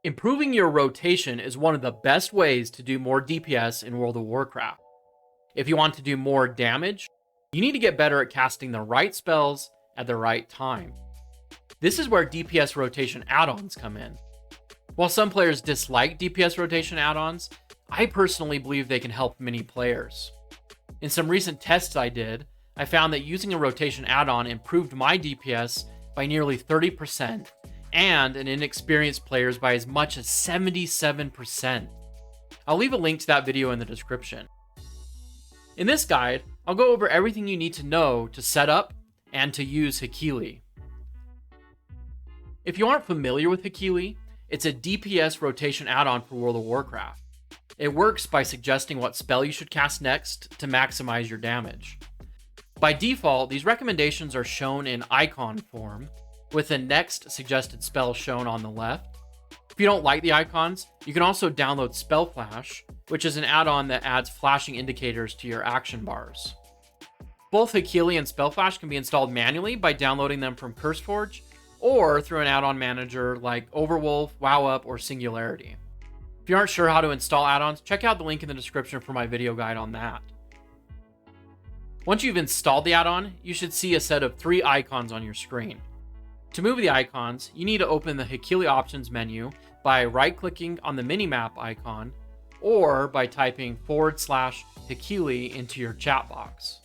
Improving your rotation is one of the best ways to do more DPS in World of Warcraft. If you want to do more damage, you need to get better at casting the right spells at the right time. This is where DPS rotation add-ons come in. While some players dislike DPS rotation add-ons, I personally believe they can help many players. In some recent tests I did, I found that using a rotation add-on improved my DPS by nearly 30%, and an inexperienced players by as much as 77%. I'll leave a link to that video in the description. In this guide, I'll go over everything you need to know to set up and to use Hekili. If you aren't familiar with Hekili, it's a DPS rotation add-on for World of Warcraft. It works by suggesting what spell you should cast next to maximize your damage. By default, these recommendations are shown in icon form, with the next suggested spell shown on the left. If you don't like the icons, you can also download SpellFlash, which is an add-on that adds flashing indicators to your action bars. Both Hekili and SpellFlash can be installed manually by downloading them from CurseForge, or through an add-on manager like Overwolf, WoW, or Singularity. If you aren't sure how to install add-ons, check out the link in the description for my video guide on that. Once you've installed the add-on, you should see a set of 3 icons on your screen. To move the icons, you need to open the Hekili options menu by right-clicking on the minimap icon, or by typing /Hekili into your chat box.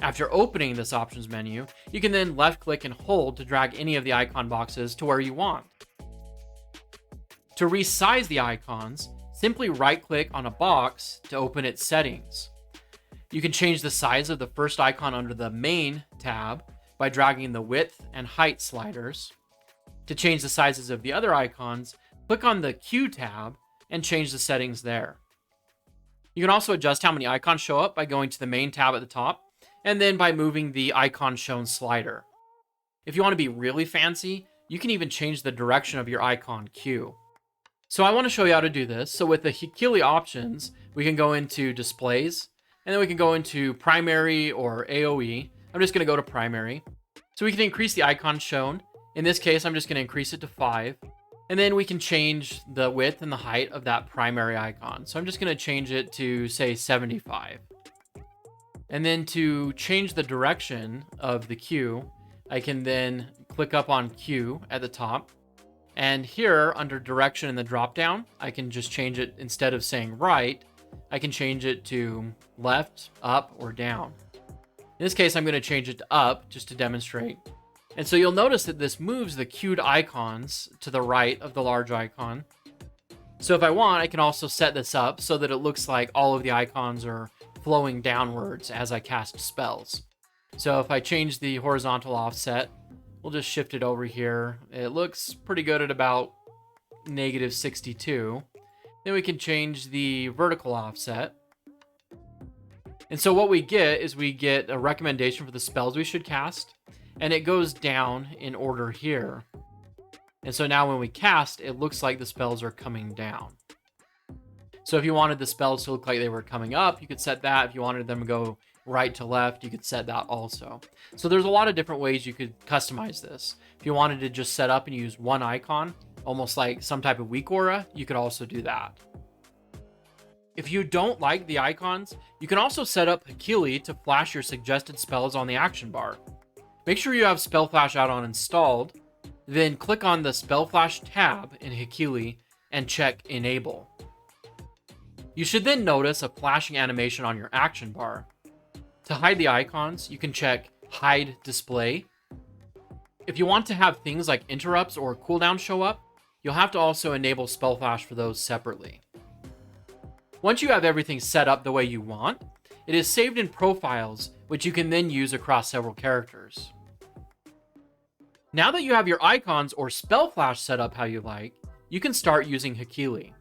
After opening this options menu, you can then left-click and hold to drag any of the icon boxes to where you want. To resize the icons, simply right-click on a box to open its settings. You can change the size of the first icon under the Main tab by dragging the width and height sliders. To change the sizes of the other icons, click on the Q tab and change the settings there. You can also adjust how many icons show up by going to the Main tab at the top, and then by moving the icon shown slider. If you want to be really fancy, you can even change the direction of your icon Q. So I want to show you how to do this. So with the Hekili options, we can go into displays, and then we can go into primary or AoE. I'm just going to go to primary. So we can increase the icon shown. In this case, I'm just going to increase it to 5. And then we can change the width and the height of that primary icon. So I'm just going to change it to, say, 75. And then to change the direction of the Q, I can then click up on Q at the top. And here, under direction in the dropdown, I can just change it, instead of saying right, I can change it to left, up, or down. In this case, I'm going to change it to up just to demonstrate. And so you'll notice that this moves the queued icons to the right of the large icon. So if I want, I can also set this up so that it looks like all of the icons are flowing downwards as I cast spells. So if I change the horizontal offset, we'll just shift it over here. It looks pretty good at about -62. Then we can change the vertical offset. And so what we get is we get a recommendation for the spells we should cast, and it goes down in order here. And so now when we cast, it looks like the spells are coming down. So if you wanted the spells to look like they were coming up, you could set that. If you wanted them to go right to left, you could set that also. So there's a lot of different ways you could customize this. If you wanted to just set up and use one icon, almost like some type of weak aura, you could also do that. If you don't like the icons, you can also set up Hekili to flash your suggested spells on the action bar. Make sure you have SpellFlash add-on installed, then click on the SpellFlash tab in Hekili and check Enable. You should then notice a flashing animation on your action bar. To hide the icons, you can check Hide Display. If you want to have things like interrupts or cooldowns show up, you'll have to also enable SpellFlash for those separately. Once you have everything set up the way you want, it is saved in profiles, which you can then use across several characters. Now that you have your icons or SpellFlash set up how you like, you can start using Hekili.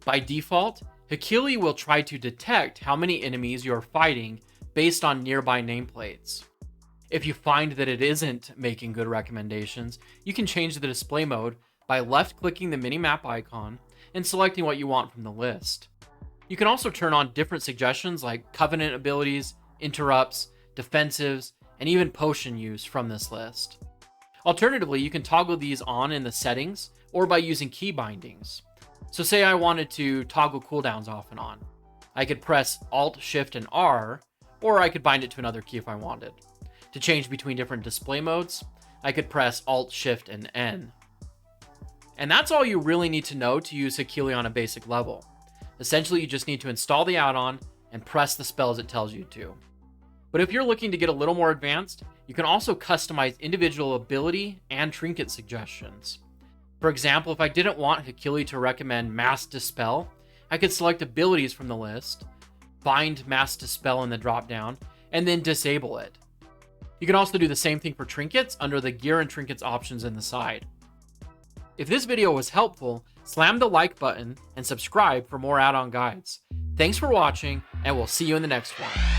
By default, Hekili will try to detect how many enemies you're fighting based on nearby nameplates. If you find that it isn't making good recommendations, you can change the display mode by left-clicking the minimap icon and selecting what you want from the list. You can also turn on different suggestions like Covenant abilities, interrupts, defensives, and even potion use from this list. Alternatively, you can toggle these on in the settings or by using key bindings. So say I wanted to toggle cooldowns off and on. I could press Alt, Shift, and R, or I could bind it to another key if I wanted. To change between different display modes, I could press Alt, Shift, and N. And that's all you really need to know to use Hekili on a basic level. Essentially, you just need to install the add-on and press the spells it tells you to. But if you're looking to get a little more advanced, you can also customize individual ability and trinket suggestions. For example, if I didn't want Hekili to recommend Mass Dispel, I could select abilities from the list, bind Mass Dispel in the dropdown, and then disable it. You can also do the same thing for trinkets under the gear and trinkets options in the side. If this video was helpful, slam the like button and subscribe for more add-on guides. Thanks for watching, and we'll see you in the next one.